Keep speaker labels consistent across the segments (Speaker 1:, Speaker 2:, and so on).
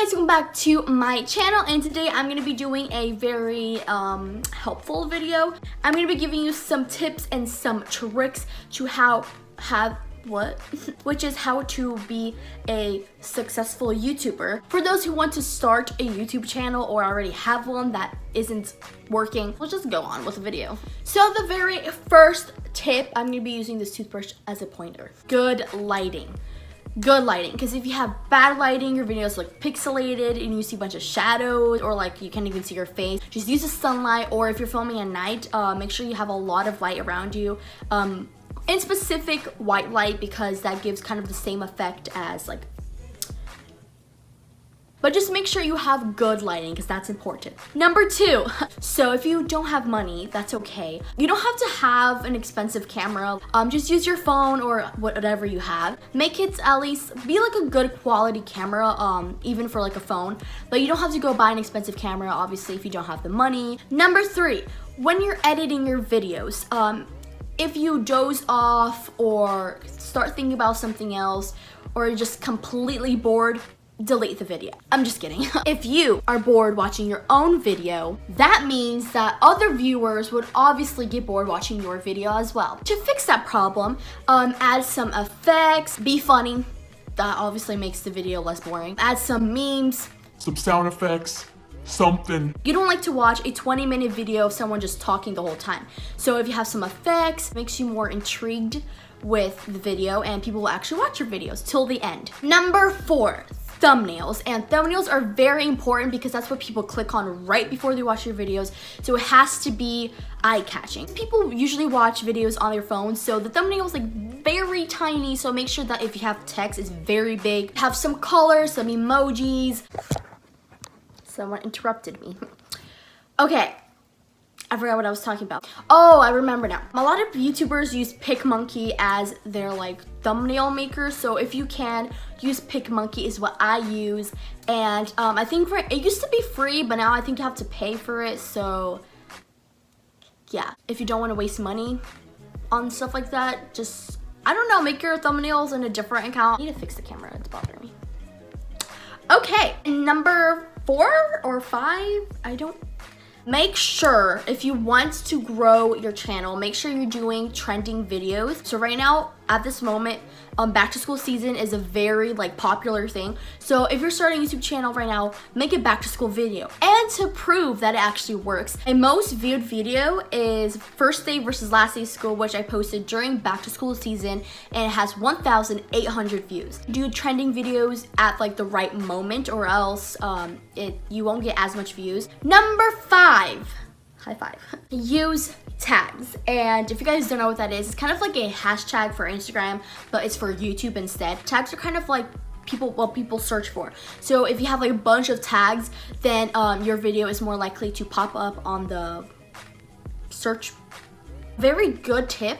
Speaker 1: guys, welcome back to my channel, and today I'm going to be doing a very helpful video. I'm going to be giving you some tips and some tricks to which is how to be a successful YouTuber. For those who want to start a YouTube channel or already have one that isn't working, we'll just go on with the video. So the very first tip, I'm going to be using this toothbrush as a pointer. Good lighting. Good lighting, because if you have bad lighting, your videos look pixelated and you see a bunch of shadows, or like you can't even see your face. Just use the sunlight, or if you're filming at night, make sure you have a lot of light around you. In specific, white light, because that gives kind of the same effect as like, but just make sure you have good lighting, because that's important. Number 2, so if you don't have money, that's okay. You don't have to have an expensive camera. Just use your phone or whatever you have. Make it at least be like a good quality camera, even for like a phone. But you don't have to go buy an expensive camera, obviously, if you don't have the money. Number 3, when you're editing your videos, if you doze off or start thinking about something else, or you're just completely bored, delete the video. I'm just kidding. If you are bored watching your own video, that means that other viewers would obviously get bored watching your video as well. To fix that problem, add some effects, be funny. That obviously makes the video less boring. Add some memes,
Speaker 2: some sound effects, something.
Speaker 1: You don't like to watch a 20-minute video of someone just talking the whole time. So if you have some effects, it makes you more intrigued with the video and people will actually watch your videos till the end. Number 4, thumbnails. And thumbnails are very important because that's what people click on right before they watch your videos. So it has to be eye-catching. People usually watch videos on their phones, so the thumbnail is like very tiny. So make sure that if you have text, it's very big. Have some colors, some emojis. Someone interrupted me. Okay. I forgot what I was talking about. Oh, I remember now. A lot of YouTubers use PicMonkey as their like thumbnail maker. So if you can, use PicMonkey is what I use. And I think it used to be free, but now I think you have to pay for it. So yeah, if you don't want to waste money on stuff like that, just, I don't know, make your thumbnails in a different account. I need to fix the camera, it's bothering me. Okay, number 4 or 5, make sure if you want to grow your channel, make sure you're doing trending videos. So right now, at this moment, back to school season is a very like popular thing. So if you're starting a YouTube channel right now, make a back to school video. And to prove that it actually works, a most viewed video is first day versus last day of school, which I posted during back to school season, and it has 1,800 views. Do trending videos at like the right moment, or else you won't get as much views. Number 5, high five, use tags. And if you guys don't know what that is, it's kind of like a hashtag for Instagram, but it's for YouTube instead. Tags are kind of like what people search for. So if you have like a bunch of tags, then your video is more likely to pop up on the search. Very good tip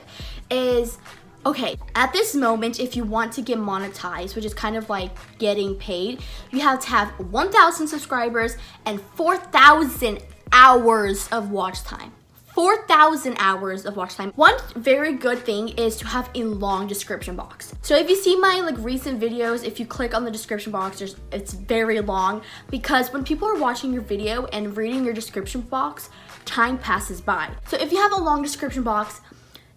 Speaker 1: is, okay, at this moment, if you want to get monetized, which is kind of like getting paid, you have to have 1,000 subscribers and 4,000 hours of watch time. 4,000 hours of watch time. One very good thing is to have a long description box. So if you see my like recent videos, if you click on the description box, it's very long, because when people are watching your video and reading your description box, time passes by. So if you have a long description box,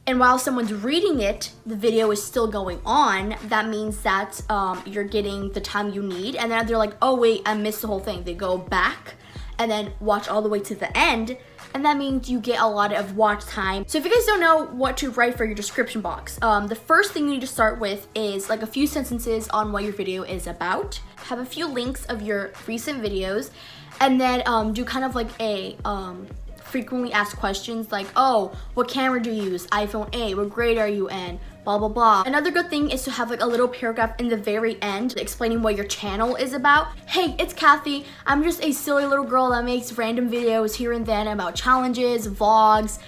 Speaker 1: and while someone's reading it, the video is still going on, that means that you're getting the time you need, and then they're like, oh wait, I missed the whole thing. They go back and then watch all the way to the end, and that means you get a lot of watch time. So if you guys don't know what to write for your description box, the first thing you need to start with is like a few sentences on what your video is about. Have a few links of your recent videos, and then do kind of like a frequently asked questions like, oh, what camera do you use? iPhone 8, what grade are you in? Blah, blah, blah. Another good thing is to have like a little paragraph in the very end explaining what your channel is about. Hey, it's Kathy. I'm just a silly little girl that makes random videos here and then about challenges, vlogs,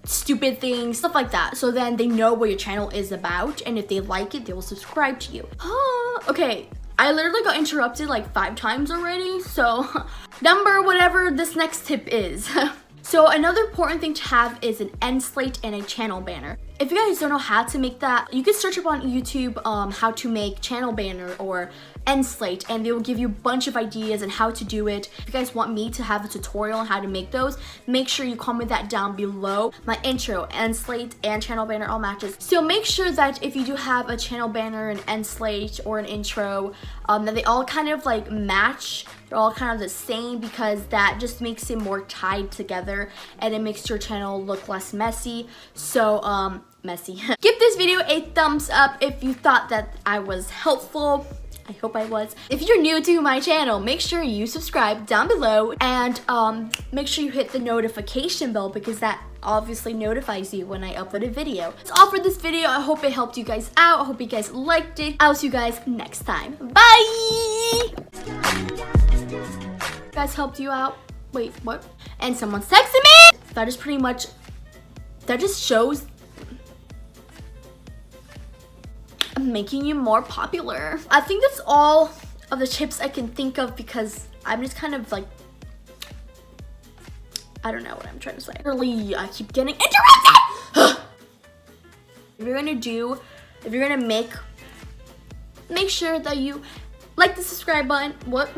Speaker 1: stupid things, stuff like that. So then they know what your channel is about, and if they like it, they will subscribe to you. Okay, I literally got interrupted like 5 times already, so number whatever this next tip is. So another important thing to have is an end slate and a channel banner. If you guys don't know how to make that, you can search up on YouTube how to make channel banner or end slate, and they will give you a bunch of ideas and how to do it. If you guys want me to have a tutorial on how to make those, make sure you comment that down below. My intro, end slate, and channel banner all matches. So make sure that if you do have a channel banner, an end slate, or an intro, that they all kind of like match. They're all kind of the same, because that just makes it more tied together and it makes your channel look less messy. So messy. Give this video a thumbs up if you thought that I was helpful. I hope I was. If you're new to my channel, make sure you subscribe down below, and make sure you hit the notification bell, because that obviously notifies you when I upload a video. That's all for this video. I hope it helped you guys out. I hope you guys liked it. I'll see you guys next time. Bye! Guys helped you out. Wait, what? And someone's texting me! That is pretty much, that just shows I'm making you more popular. I think that's all of the tips I can think of, because I'm just kind of like, I don't know what I'm trying to say. Really, I keep getting interrupted! If you're gonna make sure that you like the subscribe button. What?